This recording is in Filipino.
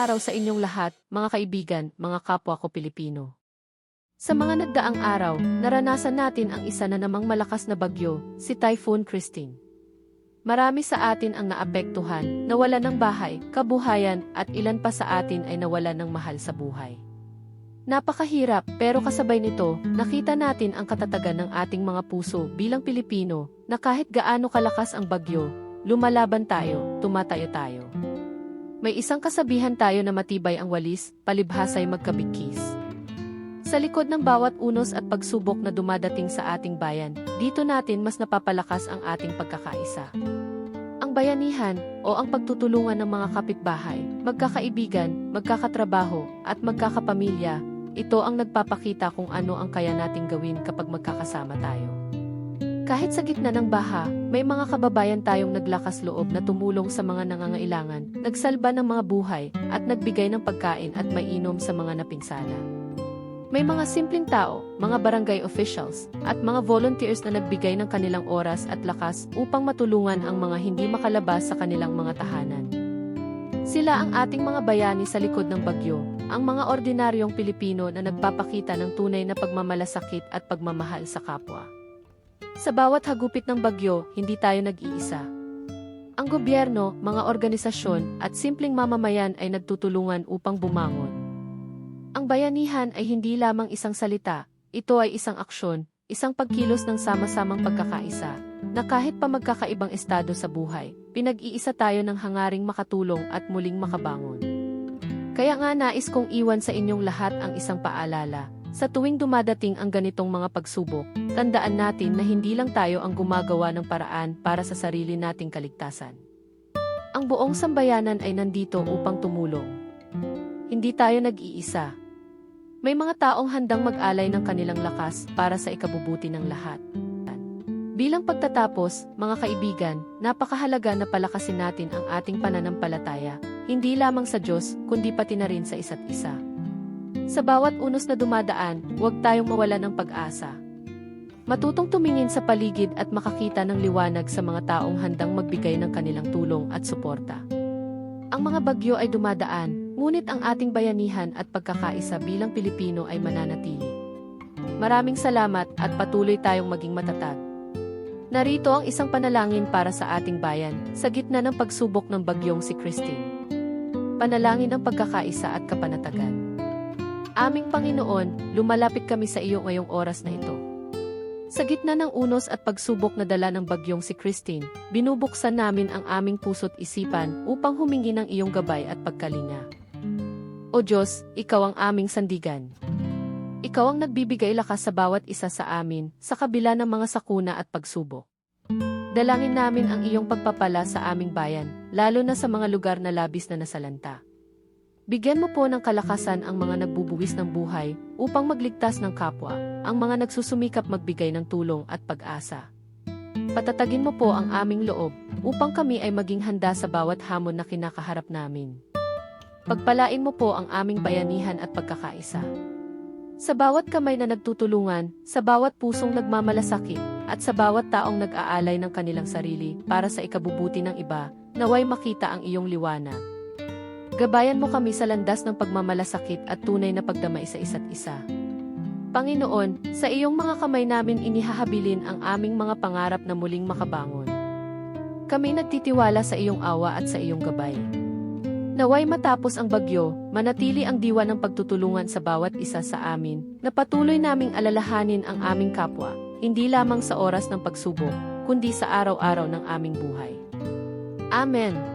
araw sa inyong lahat, mga kaibigan, mga kapwa ko Pilipino. Sa mga nagdaang araw, naranasan natin ang isa na namang malakas na bagyo, si Typhoon Christine. Marami sa atin ang naapektuhan, nawalan ng bahay, kabuhayan, at ilan pa sa atin ay nawalan ng mahal sa buhay. Napakahirap, pero kasabay nito, nakita natin ang katatagan ng ating mga puso bilang Pilipino, na kahit gaano kalakas ang bagyo, lumalaban tayo, tumatayo tayo. May isang kasabihan tayo na matibay ang walis, palibhasa'y magkabigkis. Sa likod ng bawat unos at pagsubok na dumadating sa ating bayan, dito natin mas napapalakas ang ating pagkakaisa. Ang bayanihan, o ang pagtutulungan ng mga kapitbahay, magkakaibigan, magkakatrabaho, at magkakapamilya, ito ang nagpapakita kung ano ang kaya nating gawin kapag magkakasama tayo. Kahit sa gitna ng baha, may mga kababayan tayong naglakas loob na tumulong sa mga nangangailangan, nagsalba ng mga buhay, at nagbigay ng pagkain at mainom sa mga napinsala. May mga simpleng tao, mga barangay officials, at mga volunteers na nagbigay ng kanilang oras at lakas upang matulungan ang mga hindi makalabas sa kanilang mga tahanan. Sila ang ating mga bayani sa likod ng bagyo, ang mga ordinaryong Pilipino na nagpapakita ng tunay na pagmamalasakit at pagmamahal sa kapwa. Sa bawat hagupit ng bagyo, hindi tayo nag-iisa. Ang gobyerno, mga organisasyon, at simpleng mamamayan ay nagtutulungan upang bumangon. Ang bayanihan ay hindi lamang isang salita, ito ay isang aksyon, isang pagkilos ng sama-samang pagkakaisa, na kahit pa magkakaibang estado sa buhay, pinag-iisa tayo ng hangaring makatulong at muling makabangon. Kaya nga nais kong iwan sa inyong lahat ang isang paalala. Sa tuwing dumadating ang ganitong mga pagsubok, tandaan natin na hindi lang tayo ang gumagawa ng paraan para sa sarili nating kaligtasan. Ang buong sambayanan ay nandito upang tumulong. Hindi tayo nag-iisa. May mga taong handang mag-alay ng kanilang lakas para sa ikabubuti ng lahat. Bilang pagtatapos, mga kaibigan, napakahalaga na palakasin natin ang ating pananampalataya, hindi lamang sa Diyos, kundi pati na rin sa isa't isa. Sa bawat unos na dumadaan, huwag tayong mawala ng pag-asa. Matutong tumingin sa paligid at makakita ng liwanag sa mga taong handang magbigay ng kanilang tulong at suporta. Ang mga bagyo ay dumadaan, ngunit ang ating bayanihan at pagkakaisa bilang Pilipino ay mananatili. Maraming salamat at patuloy tayong maging matatag. Narito ang isang panalangin para sa ating bayan, sa gitna ng pagsubok ng bagyong si Christine. Panalangin ang pagkakaisa at kapanatagan. Aming Panginoon, lumalapit kami sa iyo ngayong oras na ito. Sa gitna ng unos at pagsubok na dala ng bagyong si Christine, binubuksan namin ang aming puso't isipan upang humingi ng iyong gabay at pagkalinga. O Diyos, Ikaw ang aming sandigan. Ikaw ang nagbibigay lakas sa bawat isa sa amin, sa kabila ng mga sakuna at pagsubok. Dalangin namin ang iyong pagpapala sa aming bayan, lalo na sa mga lugar na labis na nasalanta. Bigyan mo po ng kalakasan ang mga nagbubuwis ng buhay upang magligtas ng kapwa, ang mga nagsusumikap magbigay ng tulong at pag-asa. Patatagin mo po ang aming loob upang kami ay maging handa sa bawat hamon na kinakaharap namin. Pagpalain mo po ang aming bayanihan at pagkakaisa. Sa bawat kamay na nagtutulungan, sa bawat pusong nagmamalasakit, at sa bawat taong nag-aalay ng kanilang sarili para sa ikabubuti ng iba, naway makita ang iyong liwanag. Gabayan mo kami sa landas ng pagmamalasakit at tunay na pagdamay sa isa't isa. Panginoon, sa iyong mga kamay namin inihahabilin ang aming mga pangarap na muling makabangon. Kami nagtitiwala sa iyong awa at sa iyong gabay. Naway matapos ang bagyo, manatili ang diwa ng pagtutulungan sa bawat isa sa amin, na patuloy naming alalahanin ang aming kapwa, hindi lamang sa oras ng pagsubok, kundi sa araw-araw ng aming buhay. Amen.